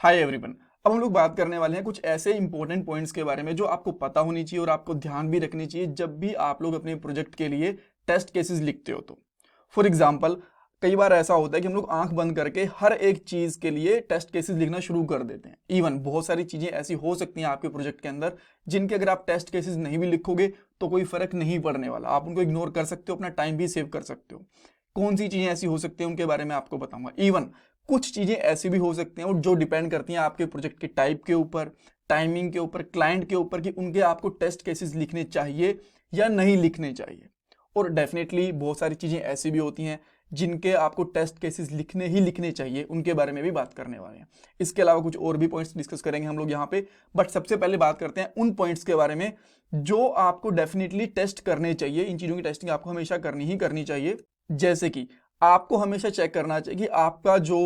Hi everyone. अब हम लोग बात करने वाले हैं कुछ ऐसे इंपॉर्टेंट पॉइंट्स के बारे में जो आपको पता होनी चाहिए और आपको ध्यान भी रखनी चाहिए जब भी आप लोग अपने प्रोजेक्ट के लिए टेस्ट केसेस लिखते हो। तो फॉर एग्जांपल कई बार ऐसा होता है कि हम लोग आंख बंद करके हर एक चीज़ के लिए टेस्ट केसेस लिखना शुरू कर देते हैं। इवन बहुत सारी चीज़ें ऐसी हो सकती हैं आपके प्रोजेक्ट के अंदर जिनके अगर आप टेस्ट केसेस नहीं भी लिखोगे तो कोई फर्क नहीं पड़ने वाला, आप उनको इग्नोर कर सकते हो, अपना टाइम भी सेव कर सकते हो। कौन सी चीज़ें ऐसी हो सकती हैं उनके बारे में आपको बताऊंगा। इवन कुछ चीज़ें ऐसी भी हो सकती हैं और जो डिपेंड करती हैं आपके प्रोजेक्ट के टाइप के ऊपर, टाइमिंग के ऊपर, क्लाइंट के ऊपर कि उनके आपको टेस्ट केसेस लिखने चाहिए या नहीं लिखने चाहिए। और डेफिनेटली बहुत सारी चीज़ें ऐसी भी होती हैं जिनके आपको टेस्ट केसेस लिखने ही लिखने चाहिए, उनके बारे में भी बात करने वाले हैं। इसके अलावा कुछ और भी पॉइंट्स डिस्कस करेंगे हम लोग यहाँ पे, बट सबसे पहले बात करते हैं उन पॉइंट्स के बारे में जो आपको डेफिनेटली टेस्ट करने चाहिए। इन चीज़ों की टेस्टिंग आपको हमेशा करनी ही करनी चाहिए। जैसे कि आपको हमेशा चेक करना चाहिए कि आपका जो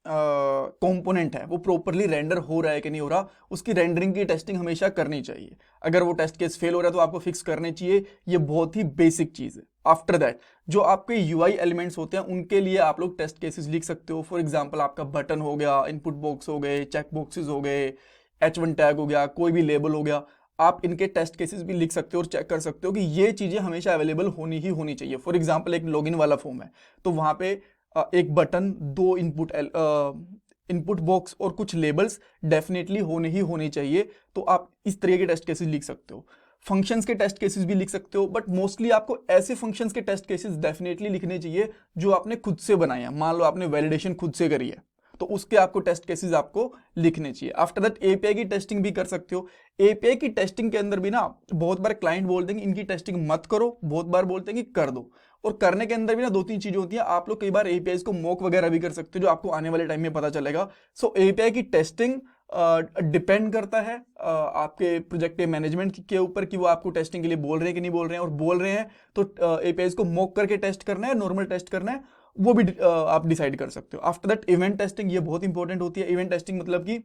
कंपोनेंट है वो प्रॉपरली रेंडर हो रहा है कि नहीं हो रहा, उसकी रेंडरिंग की टेस्टिंग हमेशा करनी चाहिए। अगर वो टेस्ट केस फेल हो रहा है तो आपको फिक्स करने चाहिए, ये बहुत ही बेसिक चीज़ है। आफ्टर दैट जो आपके यूआई एलिमेंट्स होते हैं उनके लिए आप लोग टेस्ट केसेस लिख सकते हो। फॉर एग्जांपल आपका बटन हो गया, इनपुट बॉक्स हो गए, चेक बॉक्सेस हो गए, H1 टैग हो गया, कोई भी लेबल हो गया, आप इनके टेस्ट केसेस भी लिख सकते हो और चेक कर सकते हो कि ये चीज़ें हमेशा अवेलेबल होनी ही होनी चाहिए। फॉर एग्जांपल एक लॉगिन वाला फॉर्म है तो वहाँ पे एक बटन, दो इनपुट बॉक्स और कुछ लेबल्स डेफिनेटली होने ही होने चाहिए। तो आप इस तरह के टेस्ट केसेस लिख सकते हो। फंक्शंस के टेस्ट केसेस भी लिख सकते हो, बट मोस्टली आपको ऐसे फंक्शंस के टेस्ट केसेस डेफिनेटली लिखने चाहिए जो आपने खुद से बनाए हैं। मान लो आपने वैलिडेशन खुद से करी है तो उसके आपको टेस्ट केसेस आपको लिखने चाहिए। आफ्टर दैट एपीआई की टेस्टिंग भी कर सकते हो। एपीआई की टेस्टिंग के अंदर भी ना बहुत बार क्लाइंट बोलते हैं कि इनकी टेस्टिंग मत करो, बहुत बार बोलते हैं कि कर दो। और करने के अंदर भी ना दो तीन चीजें होती हैं। आप लोग कई बार एपीआई को मॉक वगैरह भी कर सकते हो जो आपको आने वाले टाइम में पता चलेगा। सो एपीआई की टेस्टिंग डिपेंड करता है आपके प्रोजेक्ट के मैनेजमेंट के ऊपर कि वो आपको टेस्टिंग के लिए बोल रहे हैं कि नहीं बोल रहे हैं। और बोल रहे हैं तो एपीआई को मॉक करके टेस्ट करना है, नॉर्मल टेस्ट करना है, वो भी आप डिसाइड कर सकते हो। आफ्टर दैट इवेंट टेस्टिंग, ये बहुत इंपॉर्टेंट होती है। इवेंट टेस्टिंग मतलब कि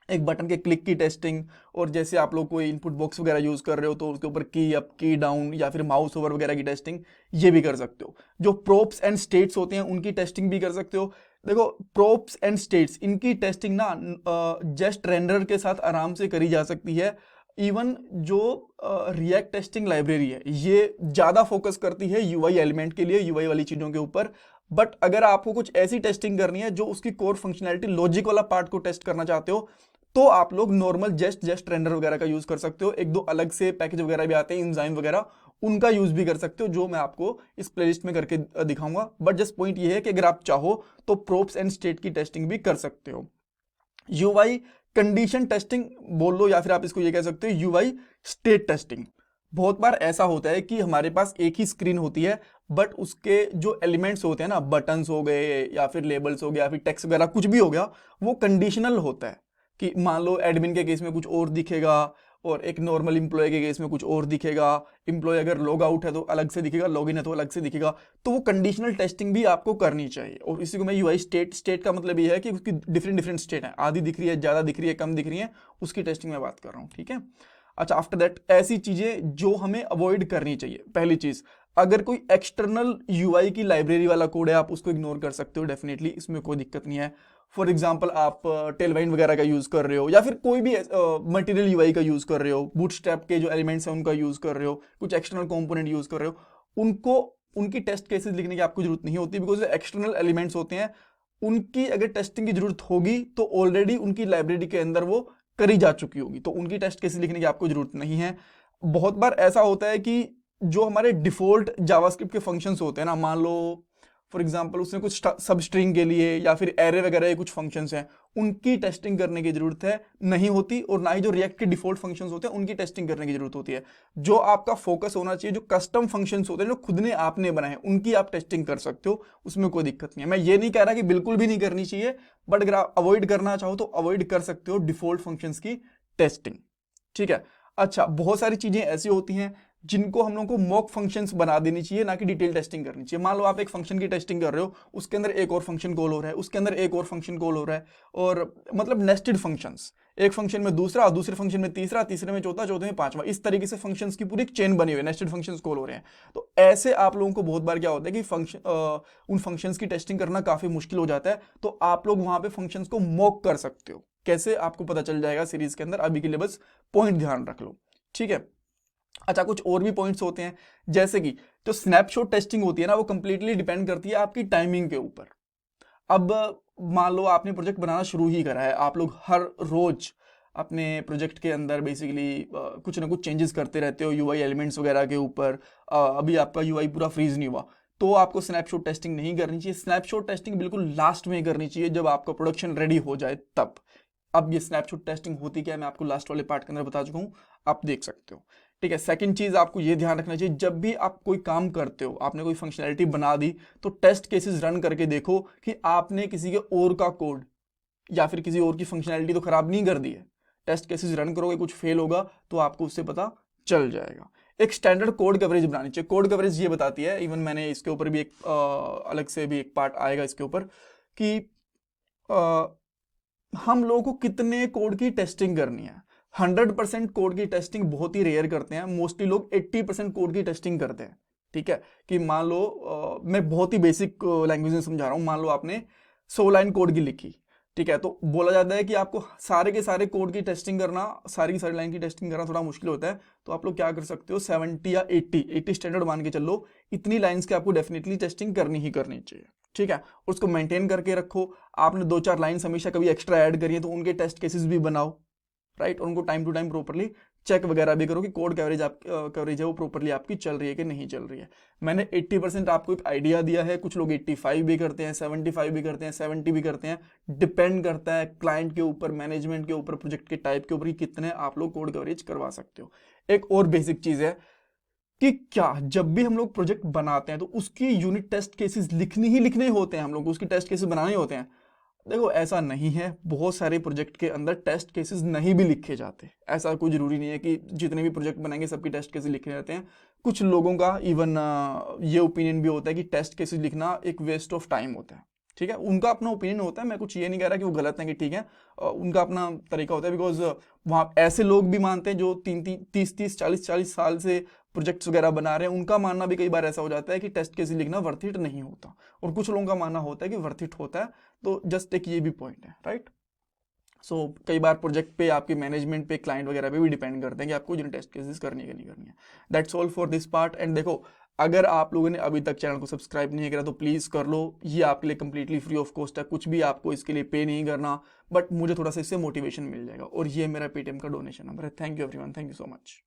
एक बटन के क्लिक की टेस्टिंग, और जैसे आप लोग कोई इनपुट बॉक्स वगैरह यूज कर रहे हो तो उसके ऊपर की अप, की डाउन या फिर माउस ओवर वगैरह की टेस्टिंग ये भी कर सकते हो। जो प्रोप्स एंड स्टेट्स होते हैं उनकी टेस्टिंग भी कर सकते हो। देखो प्रोप्स एंड स्टेट्स इनकी टेस्टिंग ना जस्ट रेंडर के साथ आराम से करी जा सकती है। इवन जो रिएक्ट टेस्टिंग लाइब्रेरी है ये ज़्यादा फोकस करती है यूआई एलिमेंट के लिए, यूआई वाली चीज़ों के ऊपर। बट अगर आपको कुछ ऐसी टेस्टिंग करनी है जो उसकी कोर फंक्शनैलिटी लॉजिक वाला पार्ट को टेस्ट करना चाहते हो तो आप लोग नॉर्मल जस्ट रेंडर वगैरह का यूज कर सकते हो। एक दो अलग से पैकेज वगैरह भी आते हैं, इंजाइम वगैरह, उनका यूज भी कर सकते हो जो मैं आपको इस प्लेलिस्ट में करके दिखाऊंगा। बट जस्ट पॉइंट ये है कि अगर आप चाहो तो प्रोप्स एंड स्टेट की टेस्टिंग भी कर सकते हो। यूआई कंडीशन टेस्टिंग बोल लो या फिर आप इसको ये कह सकते हो यूआई स्टेट टेस्टिंग। बहुत बार ऐसा होता है कि हमारे पास एक ही स्क्रीन होती है बट उसके जो एलिमेंट्स होते हैं ना, बटन्स हो गए या फिर लेबल्स हो गया या फिर टेक्स्ट वगैरह कुछ भी हो गया, वो कंडीशनल होता है। कि मान लो एडमिन के केस में कुछ और दिखेगा और एक नॉर्मल इंप्लॉय के केस में कुछ और दिखेगा। इंप्लॉय अगर लॉग आउट है तो अलग से दिखेगा, लॉग इन है तो अलग से दिखेगा। तो वो कंडीशनल टेस्टिंग भी आपको करनी चाहिए। और इसी को मैं यूआई स्टेट का मतलब ये है कि उसकी डिफरेंट डिफरेंट स्टेट है, आधी दिख रही है, ज़्यादा दिख रही है, कम दिख रही है, उसकी टेस्टिंग मैं बात कर रहा हूँ। ठीक है। अच्छा, आफ्टर दैट ऐसी चीज़ें जो हमें अवॉइड करनी चाहिए। पहली चीज़, अगर कोई एक्सटर्नल यूआई की लाइब्रेरी वाला कोड है आप उसको इग्नोर कर सकते हो डेफिनेटली, इसमें कोई दिक्कत नहीं है। फॉर एग्जाम्पल आप टेलवाइन वगैरह का यूज़ कर रहे हो या फिर कोई भी मटेरियल यूआई का यूज़ कर रहे हो, बूटस्ट्रैप के जो एलिमेंट्स हैं उनका यूज़ कर रहे हो, कुछ एक्सटर्नल कंपोनेंट यूज़ कर रहे हो, उनको उनकी टेस्ट केसेस लिखने की आपको जरूरत नहीं होती। बिकॉज एक्सटर्नल एलिमेंट्स होते हैं उनकी अगर टेस्टिंग की जरूरत होगी तो ऑलरेडी उनकी लाइब्रेरी के अंदर वो करी जा चुकी होगी, तो उनकी टेस्ट केसेस लिखने की आपको जरूरत नहीं है। बहुत बार ऐसा होता है कि जो हमारे डिफॉल्ट जावास्क्रिप्ट के फंक्शंस होते हैं ना, मान लो फॉर एग्जांपल उसमें कुछ सब स्ट्रिंग के लिए या फिर एरे वगैरह के कुछ फंक्शंस हैं, उनकी टेस्टिंग करने की जरूरत है नहीं होती। और ना ही जो रिएक्ट के डिफॉल्ट फंक्शंस होते हैं उनकी टेस्टिंग करने की जरूरत होती है। जो आपका फोकस होना चाहिए जो कस्टम फंक्शंस होते हैं जो खुद ने आपने बनाए उनकी आप टेस्टिंग कर सकते हो, उसमें कोई दिक्कत नहीं है। मैं ये नहीं कह रहा कि बिल्कुल भी नहीं करनी चाहिए, बट अगर आप अवॉइड करना चाहो तो अवॉइड कर सकते हो डिफॉल्ट फंक्शंस की टेस्टिंग। ठीक है। अच्छा, बहुत सारी चीजें ऐसी होती हैं जिनको हम लोगों को मॉक फंक्शंस बना देनी चाहिए, ना कि डिटेल टेस्टिंग करनी चाहिए। मान लो आप एक फंक्शन की टेस्टिंग कर रहे हो, उसके अंदर एक और फंक्शन कॉल हो रहा है, उसके अंदर एक और फंक्शन कॉल हो रहा है, और मतलब नेस्टेड फंक्शंस, एक फंक्शन में दूसरा, दूसरे फंक्शन में तीसरा, तीसरे में चौथा, चौथे में पांचवा, इस तरीके से फंक्शंस की पूरी एक चेन बनी हुई है, नेस्टेड फंक्शंस कॉल हो रहे हैं। तो ऐसे आप लोगों को बहुत बार क्या होता है कि उन फंक्शंस की टेस्टिंग करना काफी मुश्किल हो जाता है, तो आप लोग वहां पे फंक्शंस को मॉक कर सकते हो। कैसे आपको पता चल जाएगा सीरीज के अंदर, अभी के लिए बस पॉइंट ध्यान रख लो, ठीक है। अच्छा, कुछ और भी पॉइंट्स होते हैं, जैसे कि जो स्नैपशॉट टेस्टिंग होती है ना, वो कंप्लीटली डिपेंड करती है आपकी टाइमिंग के ऊपर। अब मान लो आपने प्रोजेक्ट बनाना शुरू ही करा है, आप लोग हर रोज अपने प्रोजेक्ट के अंदर बेसिकली कुछ ना कुछ चेंजेस करते रहते हो यूआई एलिमेंट्स वगैरह के ऊपर, अभी आपका यूआई पूरा फ्रीज नहीं हुआ, तो आपको स्नैपशॉट टेस्टिंग नहीं करनी चाहिए। स्नैपशॉट टेस्टिंग बिल्कुल लास्ट में करनी चाहिए, जब आपका प्रोडक्शन रेडी हो जाए तब। अब ये स्नैपशॉट टेस्टिंग होती क्या है, मैं आपको लास्ट वाले पार्ट के अंदर बता चुका हूँ, आप देख सकते हो, ठीक है। सेकंड चीज आपको ये ध्यान रखना चाहिए, जब भी आप कोई काम करते हो, आपने कोई फंक्शनैलिटी बना दी, तो टेस्ट केसेस रन करके देखो कि आपने किसी के और का कोड या फिर किसी और की फंक्शनैलिटी तो खराब नहीं कर दी है। टेस्ट केसेस रन करोगे, कुछ फेल होगा तो आपको उससे पता चल जाएगा। एक स्टैंडर्ड कोड कवरेज बनानी चाहिए। कोड कवरेज ये बताती है, इवन मैंने इसके ऊपर भी एक अलग से भी एक पार्ट आएगा इसके ऊपर, कि हम लोगों को कितने कोड की टेस्टिंग करनी है। 100% कोड की टेस्टिंग बहुत ही रेयर करते हैं, मोस्टली लोग 80% कोड की टेस्टिंग करते हैं, ठीक है। कि मान लो मैं बहुत ही बेसिक लैंग्वेज में समझा रहा हूँ, मान लो आपने 100 लाइन कोड की लिखी, ठीक है, तो बोला जाता है कि आपको सारे के सारे कोड की टेस्टिंग करना, सारी की सारी लाइन की टेस्टिंग करना थोड़ा मुश्किल होता है, तो आप लोग क्या कर सकते हो, 70 या 80 स्टैंडर्ड मान के चलो, इतनी लाइन्स की आपको डेफिनेटली टेस्टिंग करनी ही करनी चाहिए, ठीक है। उसको मेंटेन करके रखो। आपने 2-4 लाइन्स हमेशा कभी एक्स्ट्रा ऐड करी है तो उनके टेस्ट केसेस भी बनाओ, राइट। उनको time to time properly check वगैरह भी करो कि कोड कवरेज है वो प्रॉपरली आपकी चल रही है कि नहीं चल रही है। मैंने 80% आपको एक आइडिया दिया है, कुछ लोग 85 भी करते हैं, 75 भी करते हैं, 70 भी करते हैं, डिपेंड करता है क्लाइंट के ऊपर, मैनेजमेंट के ऊपर, प्रोजेक्ट के टाइप के ऊपर कि कितने आप लोग कोड कवरेज करवा सकते हो। एक और बेसिक चीज है कि क्या जब भी हम लोग प्रोजेक्ट बनाते हैं तो उसकी यूनिट टेस्ट केसेस लिखने ही लिखने होते हैं, हम लोग उसकी टेस्ट केसेस बनाने होते हैं। देखो ऐसा नहीं है, बहुत सारे प्रोजेक्ट के अंदर टेस्ट केसेस नहीं भी लिखे जाते। ऐसा कोई जरूरी नहीं है कि जितने भी प्रोजेक्ट बनाएंगे सबके टेस्ट केसेस लिखे जाते हैं। कुछ लोगों का इवन ये ओपिनियन भी होता है कि टेस्ट केसेस लिखना एक वेस्ट ऑफ टाइम होता है, ठीक है। उनका अपना ओपिनियन होता है, मैं कुछ ये नहीं कह रहा कि वो गलत है कि ठीक है, उनका अपना तरीका होता है। बिकॉज वहाँ ऐसे लोग भी मानते हैं जो 30-40 साल से प्रोजेक्ट्स वगैरह बना रहे हैं, उनका मानना भी कई बार ऐसा हो जाता है कि टेस्ट केसेस लिखना वर्थ इट नहीं होता, और कुछ लोगों का मानना होता है कि वर्थ इट होता है। तो जस्ट एक ये भी पॉइंट है, राइट। सो कई बार प्रोजेक्ट पे, आपके मैनेजमेंट पे, क्लाइंट वगैरह पे भी डिपेंड करते हैं कि आपको यूनिट टेस्ट केसेस करनी है कि नहीं करनी है। That's all for this part. And देखो, अगर आप लोगों ने अभी तक चैनल को सब्सक्राइब नहीं करा तो प्लीज़ कर लो, ये आपके लिए कंप्लीटली फ्री ऑफ कॉस्ट है, कुछ भी आपको इसके लिए पे नहीं करना, बट मुझे थोड़ा सा इससे मोटिवेशन मिल जाएगा। और ये मेरा पेटीएम का डोनेशन नंबर है। Thank you everyone, thank you so much.